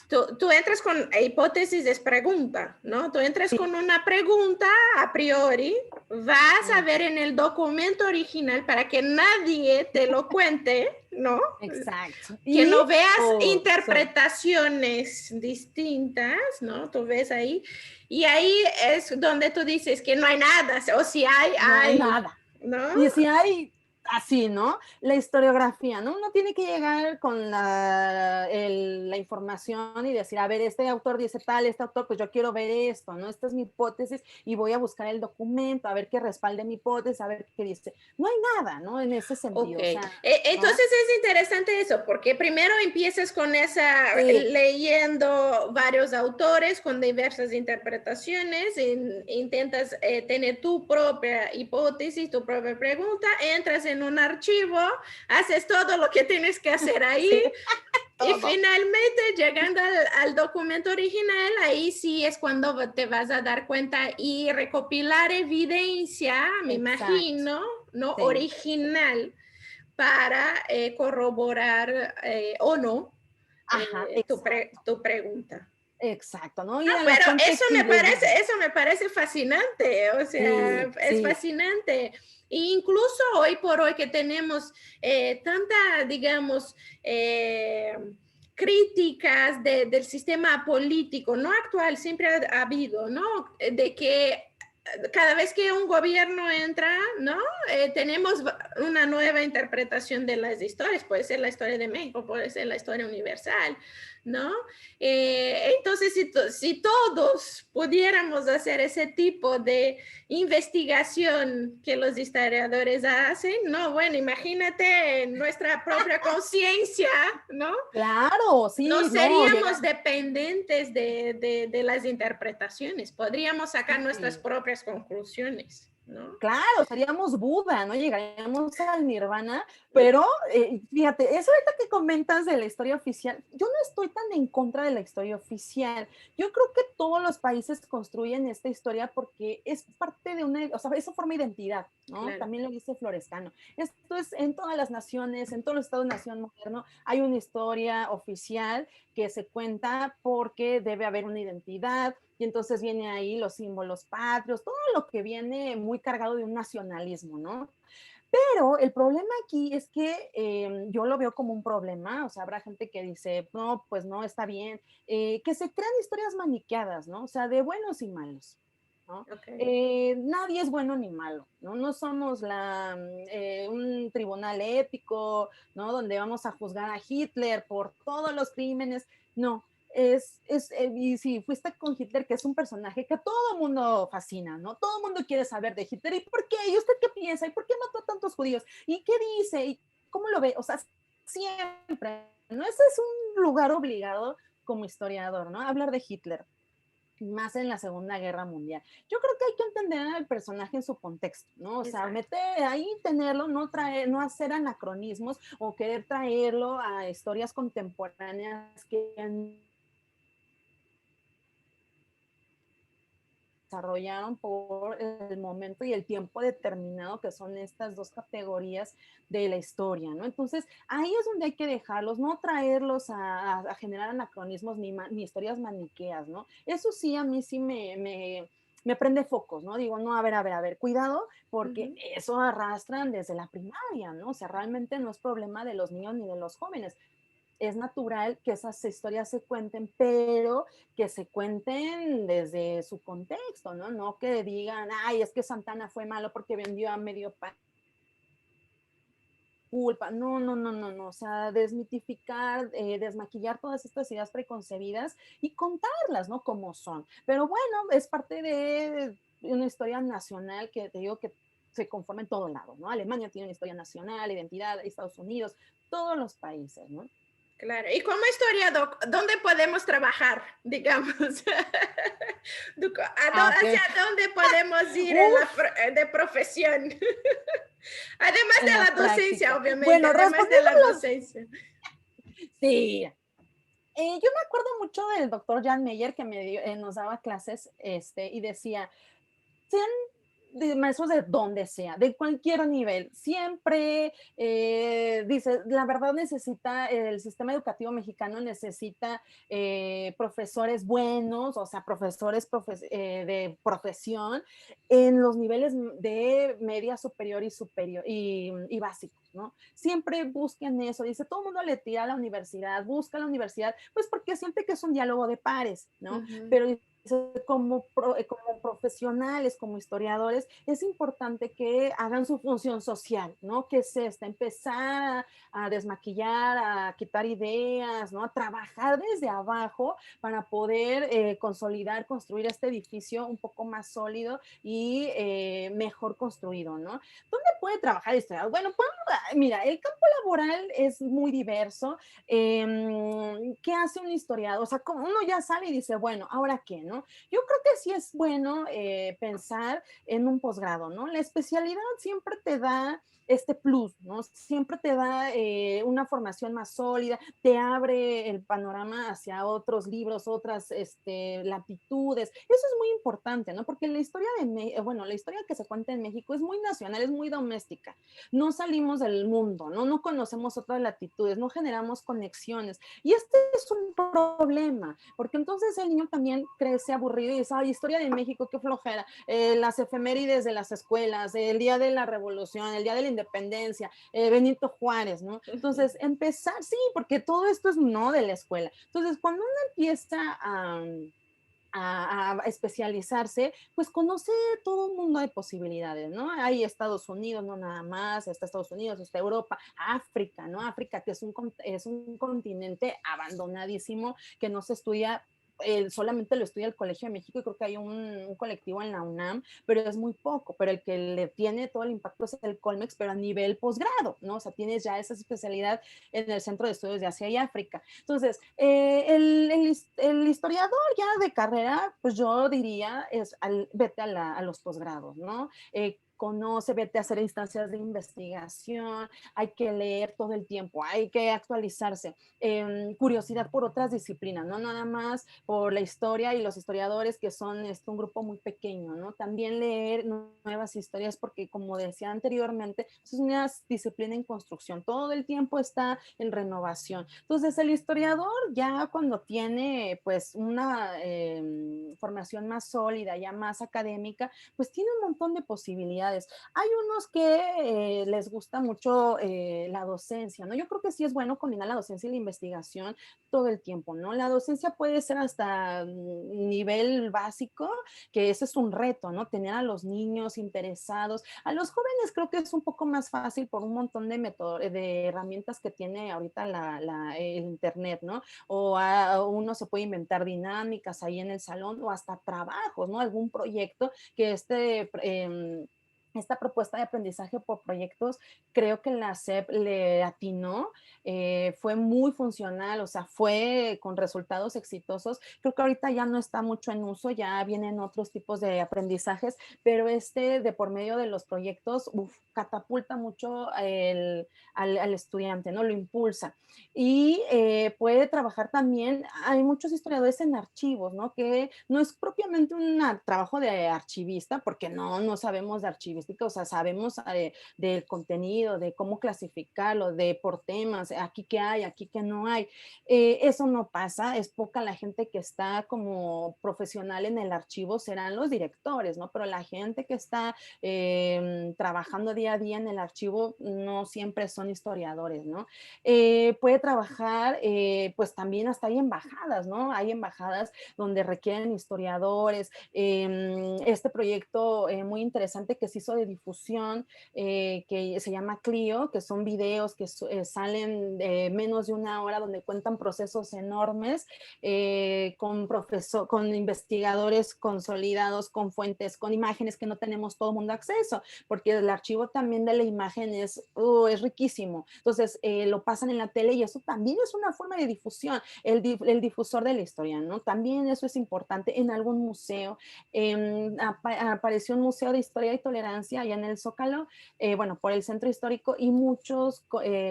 tú entras con hipótesis, es pregunta, ¿no? Tú entras Sí. con una pregunta a priori, vas a ver en el documento original para que nadie te lo cuente, ¿no? Exacto. Que no veas interpretaciones distintas, ¿no? Tú ves ahí. Y ahí es donde tú dices que no hay nada, o si hay, no hay nada. ¿no? Y si hay así, ¿no? La historiografía, ¿no? Uno tiene que llegar con la información y decir, a ver, este autor dice tal, este autor, pues yo quiero ver esto, ¿no? Esta es mi hipótesis y voy a buscar el documento, a ver qué respalde mi hipótesis, a ver qué dice. No hay nada, ¿no? En ese sentido. Okay. O sea, entonces ¿no? Es interesante eso, porque primero empiezas con esa, leyendo varios autores con diversas interpretaciones, intentas tener tu propia hipótesis, tu propia pregunta, entras en un archivo, haces todo lo que tienes que hacer ahí. Sí. Y finalmente, llegando al documento original, ahí sí es cuando te vas a dar cuenta y recopilar evidencia, me imagino, no Sí. original para corroborar o no Ajá, exacto, tu pregunta. exacto, ¿no? Ir a la Pero fuente fidedigna. eso me parece fascinante, o sea, Sí, es sí, fascinante. E incluso hoy por hoy que tenemos tanta, digamos, críticas del sistema político, no actual, siempre ha habido, ¿no? De que cada vez que un gobierno entra, ¿no? Tenemos una nueva interpretación de las historias, puede ser la historia de México, puede ser la historia universal, ¿no? Entonces, si todos pudiéramos hacer ese tipo de investigación que los historiadores hacen, no, bueno, imagínate nuestra propia conciencia, ¿no? claro, No sí, no, seríamos dependientes de las interpretaciones, podríamos sacar nuestras sí. propias conclusiones, ¿no? Claro, seríamos Buda, ¿no? Llegaríamos al nirvana, pero fíjate, eso ahorita que comentas de la historia oficial, yo no estoy tan en contra de la historia oficial. Yo creo que todos los países construyen esta historia porque es parte de una, o sea, eso forma identidad, ¿no? Claro. También lo dice Florescano. Esto es en todas las naciones, en todos los estados-nación moderno, hay una historia oficial que se cuenta porque debe haber una identidad, y entonces viene ahí los símbolos patrios, todo lo que viene muy cargado de un nacionalismo, ¿no? Pero el problema aquí es que yo lo veo como un problema, o sea, habrá gente que dice, no, pues no, está bien, que se crean historias maniqueadas, ¿no? O sea, de buenos y malos, ¿no? Ok. Nadie es bueno ni malo, ¿no? No somos un tribunal ético, ¿no? Donde vamos a juzgar a Hitler por todos los crímenes, no. Y si fuiste con Hitler, que es un personaje que a todo el mundo fascina, ¿no? Todo el mundo quiere saber de Hitler. ¿Y por qué? ¿Y usted qué piensa? ¿Y por qué mató a tantos judíos? ¿Y qué dice? ¿Y cómo lo ve? O sea, siempre, ¿no? Ese es un lugar obligado como historiador, ¿no? Hablar de Hitler, más en la Segunda Guerra Mundial. Yo creo que hay que entender al personaje en su contexto, ¿no? O sea, Exacto. meter ahí, tenerlo, no traer, no hacer anacronismos o querer traerlo a historias contemporáneas que desarrollaron por el momento y el tiempo determinado que son estas dos categorías de la historia, ¿no? Entonces, ahí es donde hay que dejarlos, no traerlos a generar anacronismos ni historias maniqueas, ¿no? Eso sí, a mí sí me prende focos, ¿no? Digo, no, a ver, cuidado, Uh porque -huh. eso arrastran desde la primaria, ¿no? O sea, realmente no es problema de los niños ni de los jóvenes, es natural que esas historias se cuenten, pero que se cuenten desde su contexto, ¿no? No que digan, ay, es que Santana fue malo porque vendió a medio pan. Culpa, no, no, no, no, no, o sea, desmitificar, desmaquillar todas estas ideas preconcebidas y contarlas, ¿no? Como son. Pero bueno, es parte de una historia nacional que te digo que se conforma en todo lado, ¿no? Alemania tiene una historia nacional, identidad, Estados Unidos, todos los países, ¿no? Claro, y como historiador, ¿dónde podemos trabajar, digamos? Ah, ok. ¿Hacia dónde podemos ir en Uf, de profesión? Además en de la la docencia, práctica. obviamente, Bueno, además de respondiendo la a los, docencia. sí, yo me acuerdo mucho del doctor Jan Meyer que nos daba clases y decía, sean de maestros de donde sea, de cualquier nivel, siempre dice, la verdad necesita, el sistema educativo mexicano necesita profesores buenos, o sea, de profesión en los niveles de media superior y superior y básicos, ¿no? Siempre busquen eso, dice, todo el mundo le tira a la universidad, busca la universidad, pues porque siente que es un diálogo de pares, Uh ¿no? -huh. Pero como profesionales, como historiadores, es importante que hagan su función social, ¿no? Que es esta, empezar a desmaquillar, a quitar ideas, ¿no? A trabajar desde abajo para poder consolidar, construir este edificio un poco más sólido y mejor construido, ¿no? ¿Dónde puede trabajar historiador? Bueno, pues, mira, el campo laboral es muy diverso. ¿Qué hace un historiador? O sea, como uno ya sale y dice, bueno, ¿ahora qué? ¿No? ¿no? Yo creo que sí es bueno pensar en un posgrado, ¿no? La especialidad siempre te da este plus, ¿no? Siempre te da una formación más sólida, te abre el panorama hacia otros libros, otras latitudes. Eso es muy importante, ¿no? Porque la historia bueno, la historia que se cuenta en México es muy nacional, es muy doméstica. No salimos del mundo, ¿no? No conocemos otras latitudes, no generamos conexiones. Y este es un problema, porque entonces el niño también crece aburrido y dice, ay, historia de México, qué flojera, las efemérides de las escuelas, el día de la revolución, el día de la independencia, Benito Juárez, ¿no? Entonces, empezar, sí, porque todo esto es no de la escuela. Entonces, cuando uno empieza a especializarse, pues conoce todo un mundo de posibilidades, ¿no? Hay Estados Unidos, no nada más, está Estados Unidos, está Europa, África, ¿no? África, que es un continente abandonadísimo, que no se estudia solamente lo estudia el Colegio de México y creo que hay un colectivo en la UNAM, pero es muy poco, pero el que le tiene todo el impacto es el Colmex, pero a nivel posgrado, ¿no? O sea, tienes ya esa especialidad en el Centro de Estudios de Asia y África. Entonces, el historiador ya de carrera, pues yo diría, vete a los posgrados, ¿no? Conoce, vete a hacer instancias de investigación, hay que leer todo el tiempo, hay que actualizarse, curiosidad por otras disciplinas, no nada más por la historia y los historiadores que son un grupo muy pequeño, ¿no? También leer nuevas historias porque como decía anteriormente, es una disciplina en construcción, todo el tiempo está en renovación. Entonces el historiador ya cuando tiene pues una formación más sólida, ya más académica, pues tiene un montón de posibilidades. Hay unos que les gusta mucho la docencia, ¿no? Yo creo que sí es bueno combinar la docencia y la investigación todo el tiempo, ¿no? La docencia puede ser hasta nivel básico, que ese es un reto, ¿no? Tener a los niños interesados. A los jóvenes creo que es un poco más fácil por un montón de herramientas que tiene ahorita el internet, ¿no? Uno se puede inventar dinámicas ahí en el salón o hasta trabajos, ¿no? Algún proyecto que esta propuesta de aprendizaje por proyectos, creo que la SEP le atinó, fue muy funcional, o sea, fue con resultados exitosos. Creo que ahorita ya no está mucho en uso, ya vienen otros tipos de aprendizajes, pero de por medio de los proyectos, catapulta mucho al estudiante, ¿no? Lo impulsa. Y puede trabajar también, hay muchos historiadores en archivos, ¿no? Que no es propiamente un trabajo de archivista, porque no sabemos de archivística, o sea, sabemos del contenido, de cómo clasificarlo, de por temas, aquí que hay, aquí que no hay. Eso no pasa, es poca la gente que está como profesional en el archivo, serán los directores, ¿no? Pero la gente que está trabajando día a día en el archivo no siempre son historiadores, ¿no? Puede trabajar, pues también hasta hay embajadas, ¿no? Hay embajadas donde requieren historiadores. Este proyecto muy interesante que se hizo de difusión, que se llama Clio, que son videos que salen de menos de una hora donde cuentan procesos enormes con investigadores consolidados, con fuentes, con imágenes que no tenemos todo el mundo acceso, porque el archivo también de la imagen es riquísimo. Entonces, lo pasan en la tele y eso también es una forma de difusión, el difusor de la historia, ¿no? También eso es importante en algún museo. Apareció un museo de historia y tolerancia allá en el Zócalo, bueno, por el centro histórico y muchos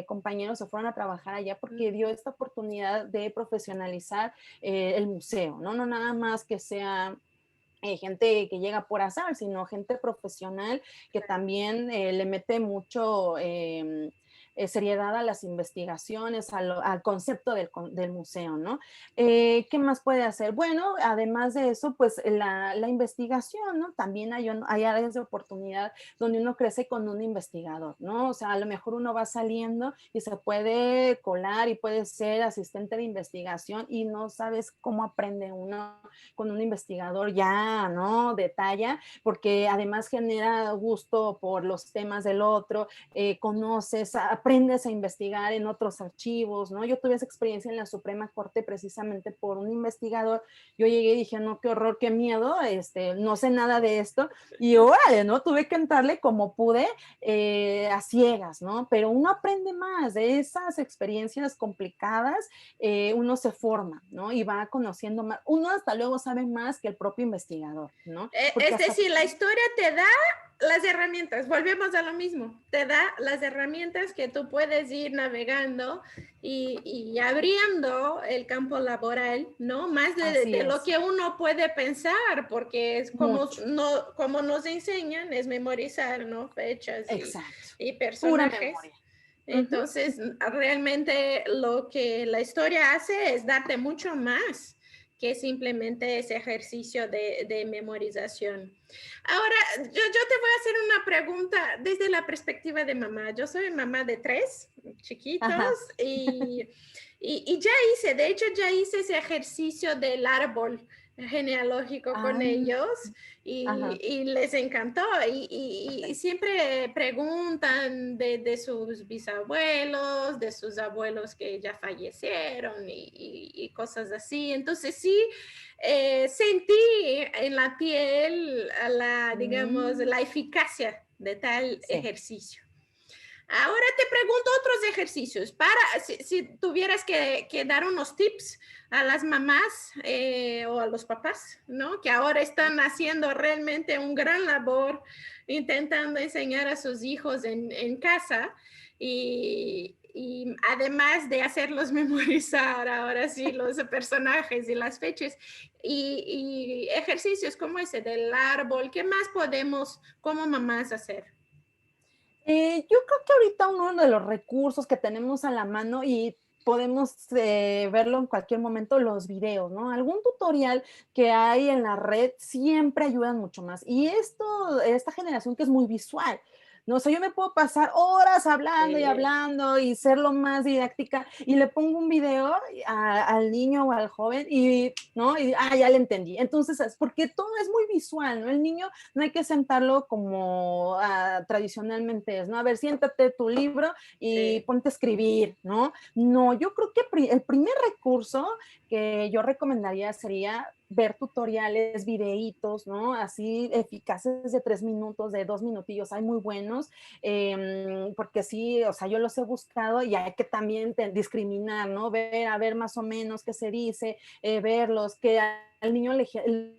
compañeros se fueron a trabajar allá porque dio esta oportunidad de profesionalizar el museo, ¿no? No nada más que sea gente que llega por azar, sino gente profesional que también le mete mucho seriedad a las investigaciones, al concepto del museo, ¿no? ¿Qué más puede hacer? Bueno, además de eso, pues la investigación, ¿no? También hay áreas de oportunidad donde uno crece con un investigador, ¿no? O sea, a lo mejor uno va saliendo y se puede colar y puede ser asistente de investigación y no sabes cómo aprende uno con un investigador ya, ¿no? De talla, porque además genera gusto por los temas del otro, conoces, aprendes a investigar en otros archivos, ¿no? Yo tuve esa experiencia en la Suprema Corte precisamente por un investigador. Yo llegué y dije, no, qué horror, qué miedo, no sé nada de esto, y órale, ¿no? Tuve que entrarle como pude, a ciegas, ¿no? Pero uno aprende más de esas experiencias complicadas, uno se forma, ¿no? Y va conociendo más, uno hasta luego sabe más que el propio investigador, ¿no? Porque Es hasta... decir, la historia te da las herramientas, volvemos a lo mismo, te da las herramientas que tú puedes ir navegando y abriendo el campo laboral, ¿no? Más Así de lo es, que uno puede pensar, porque es como, mucho, no, como nos enseñan, es memorizar, ¿no? Fechas exacto, y pura personajes. memoria. Ujú. Entonces, realmente lo que la historia hace es darte mucho más que simplemente ese ejercicio de memorización. Ahora, yo te voy a hacer una pregunta desde la perspectiva de mamá. Yo soy mamá de 3 chiquitos Ajá. y ya hice, de hecho ya hice ese ejercicio del árbol genealógico con Ah, ellos ajá. y les encantó y siempre preguntan de sus bisabuelos, de sus abuelos que ya fallecieron y cosas así. Entonces sí, sentí en la piel la, digamos, Mm, la eficacia de tal sí. ejercicio. Ahora te pregunto otros ejercicios para, si tuvieras que, dar unos tips a las mamás o a los papás, ¿no? Que ahora están haciendo realmente un gran labor intentando enseñar a sus hijos en casa y además de hacerlos memorizar ahora sí los personajes y las fechas y ejercicios como ese del árbol, ¿qué más podemos como mamás hacer? Yo creo que ahorita uno de los recursos que tenemos a la mano y podemos verlo en cualquier momento, los videos, ¿no? Algún tutorial que hay en la red siempre ayudan mucho más. Y esta generación que es muy visual, no sé, yo me puedo pasar horas hablando y ser lo más didáctica y le pongo un video al niño o al joven y, ¿no? Y, ya le entendí. Entonces, es porque todo es muy visual, ¿no? El niño no hay que sentarlo como tradicionalmente es, ¿no? A ver, siéntate tu libro y Sí. ponte a escribir, ¿no? No, yo creo que el primer recurso que yo recomendaría sería ver tutoriales, videitos, ¿no? Así eficaces de 3 minutos, de 2 minutillos, hay muy buenos, porque sí, o sea, yo los he buscado y hay que también discriminar, ¿no? Ver, a ver más o menos qué se dice, verlos, que al niño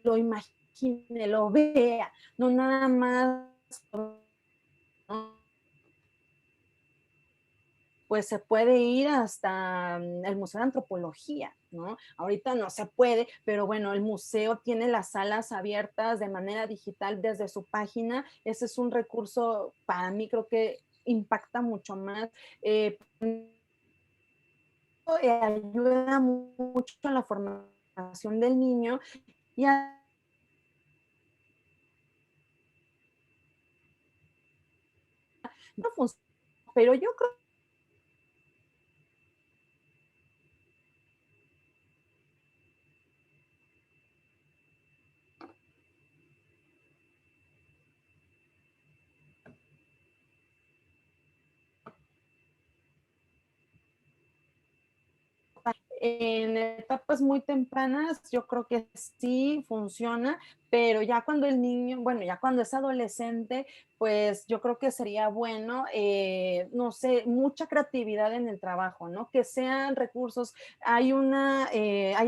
lo imagine, lo vea, no nada más, ¿no? Pues se puede ir hasta el Museo de Antropología, ¿no? Ahorita no se puede, pero bueno, el museo tiene las salas abiertas de manera digital desde su página. Ese es un recurso para mí, creo que impacta mucho más. Ayuda mucho a la formación del niño y a no funciona, pero yo creo en etapas muy tempranas, yo creo que sí funciona, pero ya cuando el niño, bueno, ya cuando es adolescente, pues yo creo que sería bueno, no sé, mucha creatividad en el trabajo, ¿no? Que sean recursos. Hay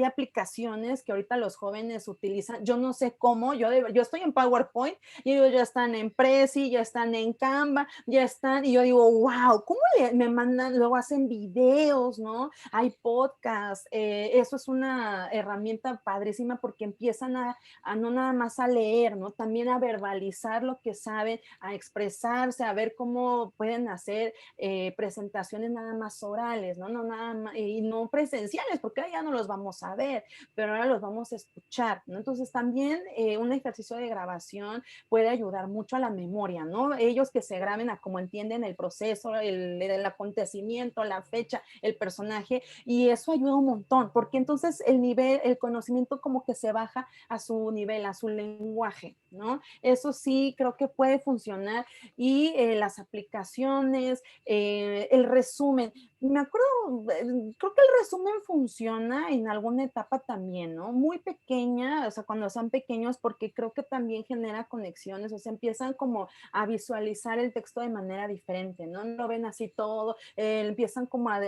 aplicaciones que ahorita los jóvenes utilizan, yo no sé cómo, yo estoy en PowerPoint y ellos ya están en Prezi, ya están en Canva, ya están, y yo digo, wow, ¿cómo me mandan? Luego hacen videos, ¿no? Hay podcasts, eso es una herramienta padrísima porque empiezan a no nada más a leer, ¿no? También a verbalizar lo que saben, a expresarse, a ver cómo pueden hacer presentaciones nada más orales, ¿no? No nada más, y no presenciales, porque ahora ya no los vamos a ver, pero ahora los vamos a escuchar, ¿no? Entonces también un ejercicio de grabación puede ayudar mucho a la memoria, ¿no? Ellos que se graben a cómo entienden el proceso, el acontecimiento, la fecha, el personaje, y eso ayuda un montón, porque entonces el conocimiento como que se baja a su nivel, su lenguaje, ¿no? Eso sí creo que puede funcionar y las aplicaciones, el resumen. Me acuerdo, creo que el resumen funciona en alguna etapa también, ¿no? Muy pequeña, o sea, cuando son pequeños, porque creo que también genera conexiones, o sea, empiezan como a visualizar el texto de manera diferente, ¿no? No lo ven así todo, empiezan como a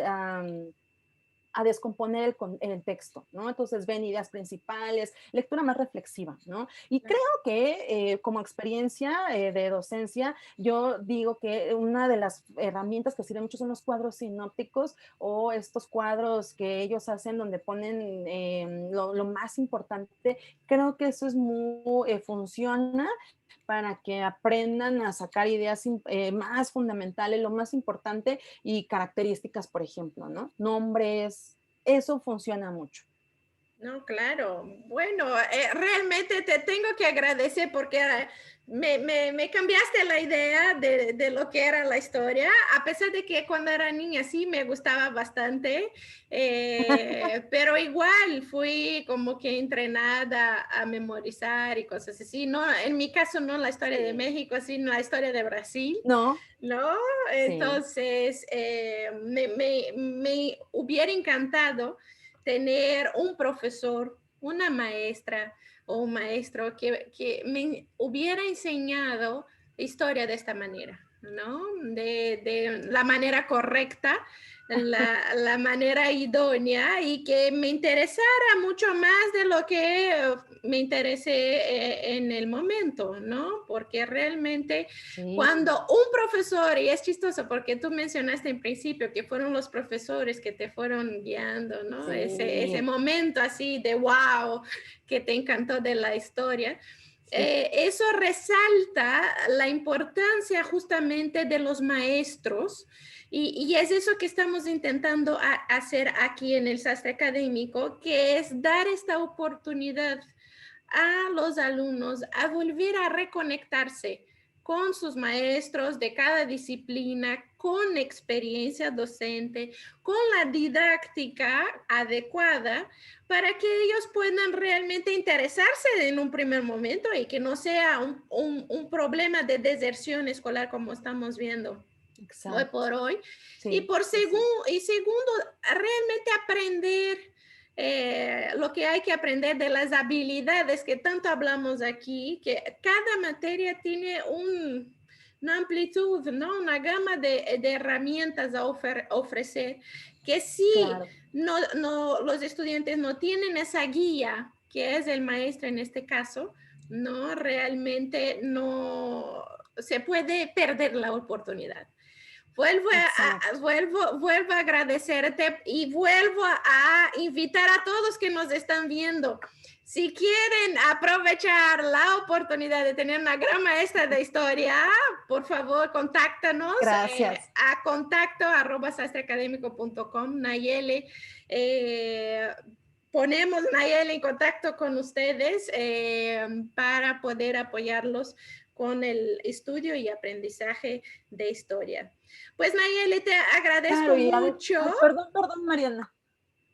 descomponer el texto, ¿no? Entonces ven ideas principales, lectura más reflexiva, ¿no? Y creo que como experiencia de docencia, yo digo que una de las herramientas que sirven mucho son los cuadros sinópticos o estos cuadros que ellos hacen donde ponen lo más importante. Creo que eso es muy, funciona para que aprendan a sacar ideas más fundamentales, lo más importante y características, por ejemplo, ¿no? Nombres, eso funciona mucho. No, claro. Bueno, realmente te tengo que agradecer porque me cambiaste la idea de lo que era la historia, a pesar de que cuando era niña sí me gustaba bastante, pero igual fui como que entrenada a memorizar y cosas así. No, en mi caso no la historia de Sí. México, sino la historia de Brasil. No, ¿No? sí, Entonces, me hubiera encantado tener un profesor, una maestra o un maestro que me hubiera enseñado historia de esta manera, ¿no? De la manera correcta, la manera idónea y que me interesara mucho más de lo que me interesé en el momento, ¿no? Porque realmente sí, cuando un profesor, y es chistoso porque tú mencionaste en principio que fueron los profesores que te fueron guiando, ¿no? Ese sí, momento así de wow, que te encantó de la historia. sí, Eso resalta la importancia justamente de los maestros y es eso que estamos intentando hacer aquí en el sastre académico, que es dar esta oportunidad a los alumnos a volver a reconectarse con sus maestros de cada disciplina, con experiencia docente, con la didáctica adecuada para que ellos puedan realmente interesarse en un primer momento y que no sea un problema de deserción escolar como estamos viendo hoy exacto. por hoy. Y Sí, por sí, sí. y segundo, realmente aprender lo que hay que aprender de las habilidades que tanto hablamos aquí, que cada materia tiene una amplitud, ¿no? Una gama de herramientas a ofrecer, que si Claro. los estudiantes no tienen esa guía, que es el maestro en este caso, no realmente no se puede perder la oportunidad. Exacto. Vuelvo a agradecerte y vuelvo a invitar a todos que nos están viendo. Si quieren aprovechar la oportunidad de tener una gran maestra de historia, por favor, contáctanos Gracias. a contacto@sastreacadémico.com. Nayeli, eh, ponemos Nayeli en contacto con ustedes para poder apoyarlos con el estudio y aprendizaje de historia. Pues Nayeli, te agradezco Claro, mucho. ay, perdón, perdón, Mariana.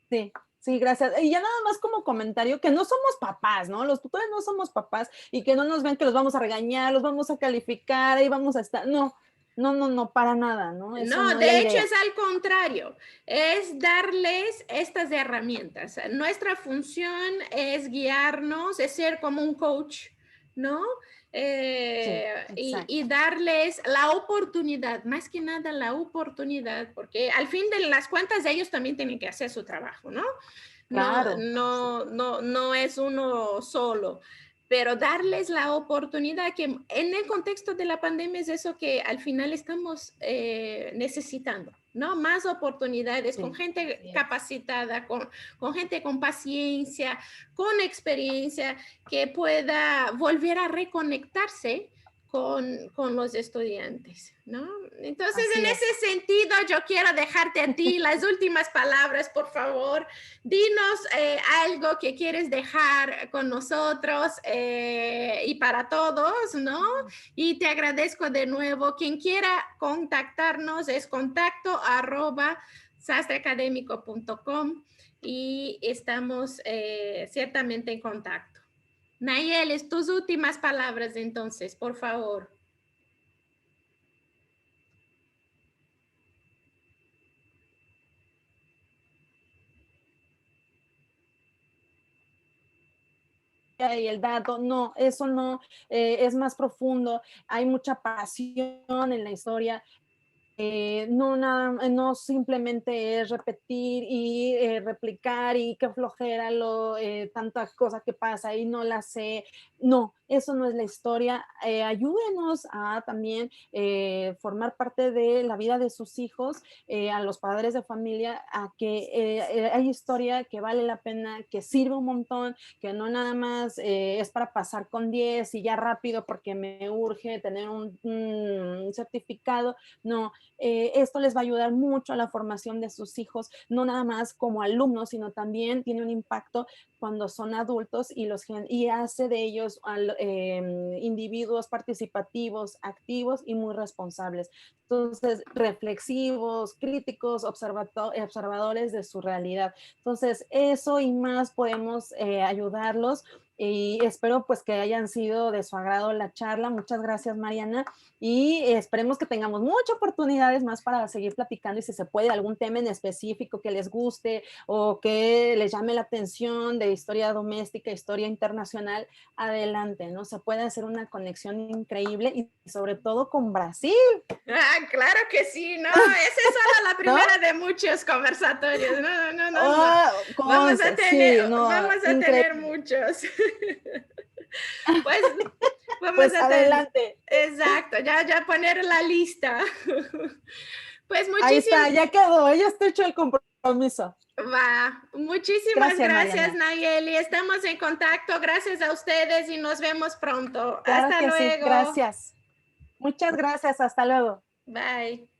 Sí, sí, gracias. Y ya nada más como comentario, que no somos papás, ¿no? Los tutores no somos papás y que no nos vean que los vamos a regañar, los vamos a calificar, ahí vamos a estar. No, no, no, no, para nada, ¿no? Eso No, no es la de hecho idea. es al contrario, es darles estas herramientas. Nuestra función es guiarnos, es ser como un coach, ¿no? Sí, exacto. Y darles la oportunidad, más que nada la oportunidad, porque al fin de las cuentas ellos también tienen que hacer su trabajo, ¿no? Claro. Sí, No es uno solo, pero darles la oportunidad que en el contexto de la pandemia es eso que al final estamos necesitando, ¿no? Más oportunidades con sí, gente así es. capacitada, con gente con paciencia, con experiencia, que pueda volver a reconectarse con los estudiantes, ¿no? Entonces, en Así es. ese sentido, yo quiero dejarte a ti las últimas palabras, por favor. Dinos algo que quieres dejar con nosotros y para todos, ¿no? Y te agradezco de nuevo. Quien quiera contactarnos es contacto@sastreacadémico.com y estamos ciertamente en contacto. Nayeles, tus últimas palabras entonces, por favor. Y el dato, no, eso no, es más profundo, hay mucha pasión en la historia. No simplemente es repetir y replicar y qué flojera tanta cosa que pasa y no la sé. No, eso no es la historia. Ayúdenos a también formar parte de la vida de sus hijos, a los padres de familia, a que hay historia que vale la pena, que sirve un montón, que no nada más es para pasar con 10 y ya rápido porque me urge tener un certificado. No, esto les va a ayudar mucho a la formación de sus hijos, no nada más como alumnos, sino también tiene un impacto cuando son adultos y hace de ellos individuos participativos, activos y muy responsables. Entonces, reflexivos, críticos, observadores de su realidad. Entonces, eso y más podemos ayudarlos y espero pues que hayan sido de su agrado la charla. Muchas gracias, Mariana, y esperemos que tengamos muchas oportunidades más para seguir platicando y si se puede algún tema en específico que les guste o que les llame la atención de historia doméstica, historia internacional, adelante, ¿no? Se puede hacer una conexión increíble y sobre todo con Brasil. Ah, claro que sí, no, esa es solo la ¿No? primera de muchos conversatorios, no, no, no, no, Oh, conste, sí, no, vamos a tener increíble. muchos. Pues vamos Pues a tener, adelante. exacto, ya poner la lista. Pues Ahí está, muchísimas, ya quedó, ya está hecho el compromiso. muchísimas Gracias, gracias, Mariana. Nayeli. Estamos en contacto, gracias a ustedes y nos vemos pronto. Claro Hasta que sí, luego. gracias. Muchas gracias, hasta luego. Bye.